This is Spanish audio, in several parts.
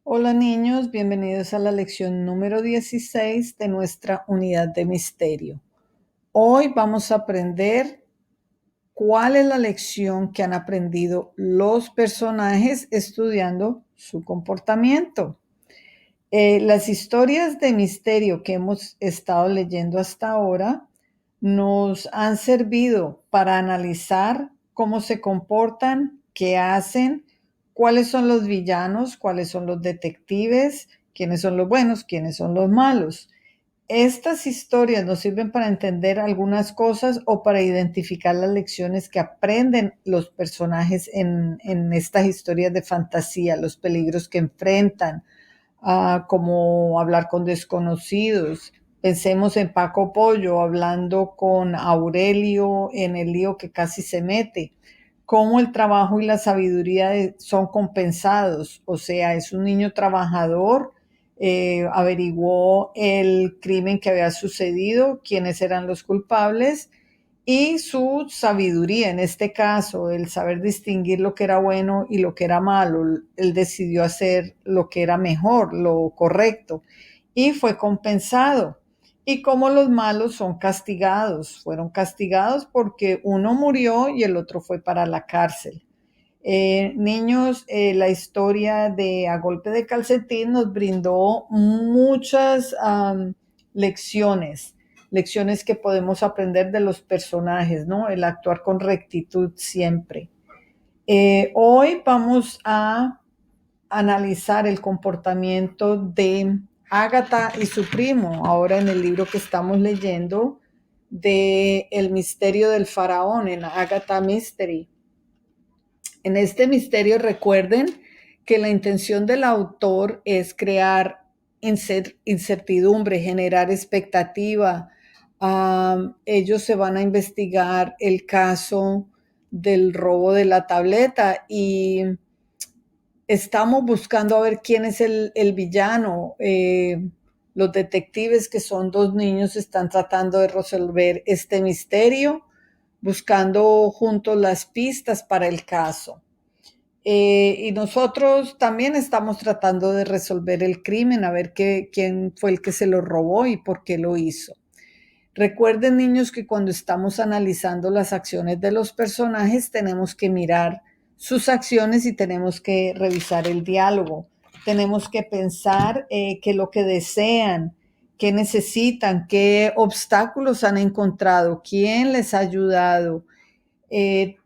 Hola niños, bienvenidos a la lección número 16 de nuestra unidad de misterio. Hoy vamos a aprender cuál es la lección que han aprendido los personajes estudiando su comportamiento. Las historias de misterio que hemos estado leyendo hasta ahora nos han servido para analizar cómo se comportan, qué hacen, cuáles son los villanos, cuáles son los detectives, quiénes son los buenos, quiénes son los malos. Estas historias nos sirven para entender algunas cosas o para identificar las lecciones que aprenden los personajes en estas historias de fantasía, los peligros que enfrentan, como hablar con desconocidos. Pensemos en Paco Pollo hablando con Aurelio en el lío que casi se mete. Cómo el trabajo y la sabiduría son compensados. O sea, es un niño trabajador, averiguó el crimen que había sucedido, quiénes eran los culpables y su sabiduría, en este caso, el saber distinguir lo que era bueno y lo que era malo. Él decidió hacer lo que era mejor, lo correcto, y fue compensado. Y como los malos son castigados, fueron castigados porque uno murió y el otro fue para la cárcel. Niños, la historia de A Golpe de Calcetín nos brindó muchas lecciones, lecciones que podemos aprender de los personajes, ¿no? El actuar con rectitud siempre. Hoy vamos a analizar el comportamiento de Ágata y su primo, ahora en el libro que estamos leyendo de El misterio del faraón, en Agatha Mystery. En este misterio recuerden que la intención del autor es crear incertidumbre, generar expectativa. Ellos se van a investigar el caso del robo de la tableta y estamos buscando a ver quién es el villano. Los detectives, que son dos niños, están tratando de resolver este misterio, buscando juntos las pistas para el caso. Y nosotros también estamos tratando de resolver el crimen, a ver quién fue el que se lo robó y por qué lo hizo. Recuerden, niños, que cuando estamos analizando las acciones de los personajes, tenemos que mirar sus acciones y tenemos que revisar el diálogo. Tenemos que pensar qué es lo que desean, qué necesitan, qué obstáculos han encontrado, quién les ha ayudado.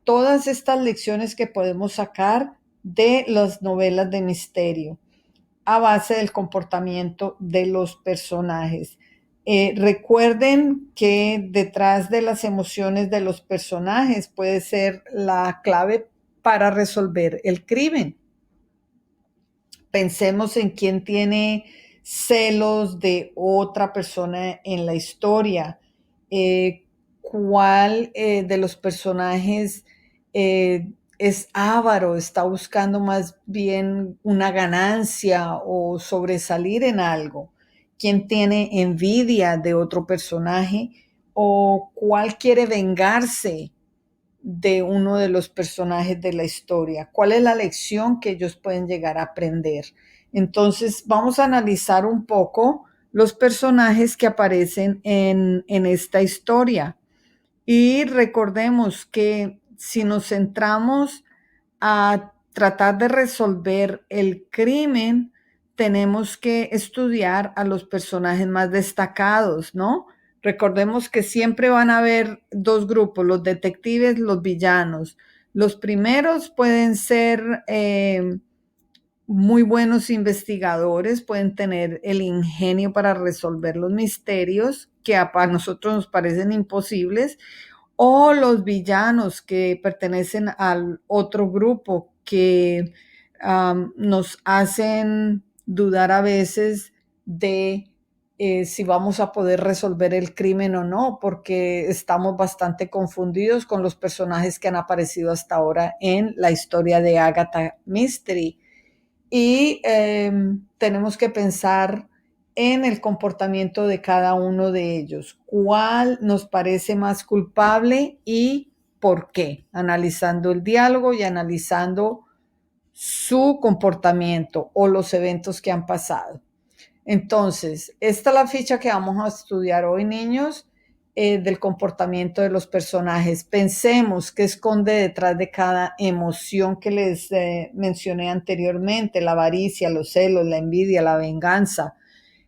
Todas estas lecciones que podemos sacar de las novelas de misterio a base del comportamiento de los personajes. Recuerden que detrás de las emociones de los personajes puede ser la clave para resolver el crimen. Pensemos en quién tiene celos de otra persona en la historia. ¿Cuál de los personajes es avaro, está buscando más bien una ganancia o sobresalir en algo? ¿Quién tiene envidia de otro personaje? ¿O cuál quiere vengarse de uno de los personajes de la historia? ¿Cuál es la lección que ellos pueden llegar a aprender? Entonces, vamos a analizar un poco los personajes que aparecen en esta historia. Y recordemos que si nos centramos a tratar de resolver el crimen, tenemos que estudiar a los personajes más destacados, ¿no? Recordemos que siempre van a haber dos grupos, los detectives, los villanos. Los primeros pueden ser muy buenos investigadores, pueden tener el ingenio para resolver los misterios que a nosotros nos parecen imposibles, o los villanos que pertenecen al otro grupo que nos hacen dudar a veces de si vamos a poder resolver el crimen o no, porque estamos bastante confundidos con los personajes que han aparecido hasta ahora en la historia de Agatha Mystery. Y tenemos que pensar en el comportamiento de cada uno de ellos. ¿Cuál nos parece más culpable y por qué? Analizando el diálogo y analizando su comportamiento o los eventos que han pasado. Entonces, esta es la ficha que vamos a estudiar hoy, niños, del comportamiento de los personajes. Pensemos qué esconde detrás de cada emoción que les mencioné anteriormente: la avaricia, los celos, la envidia, la venganza.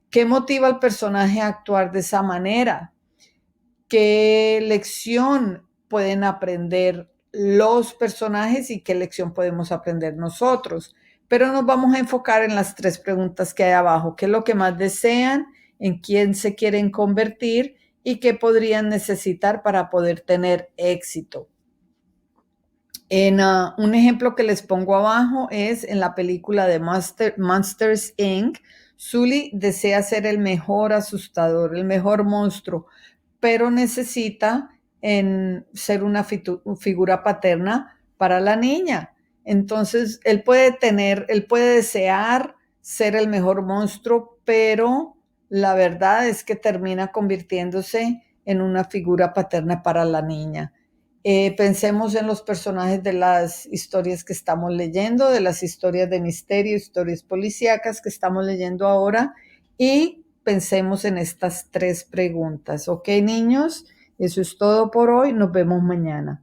¿Qué motiva al personaje a actuar de esa manera? ¿Qué lección pueden aprender los personajes y qué lección podemos aprender nosotros? Pero nos vamos a enfocar en las tres preguntas que hay abajo: ¿qué es lo que más desean? ¿En quién se quieren convertir? ¿Y qué podrían necesitar para poder tener éxito? Un ejemplo que les pongo abajo es en la película de Monsters Inc. Sully desea ser el mejor asustador, el mejor monstruo, pero necesita ser una figura paterna para la niña. Entonces, él puede desear ser el mejor monstruo, pero la verdad es que termina convirtiéndose en una figura paterna para la niña. Pensemos en los personajes de las historias que estamos leyendo, de las historias de misterio, historias policíacas que estamos leyendo ahora, y pensemos en estas tres preguntas. ¿Ok, niños? Eso es todo por hoy. Nos vemos mañana.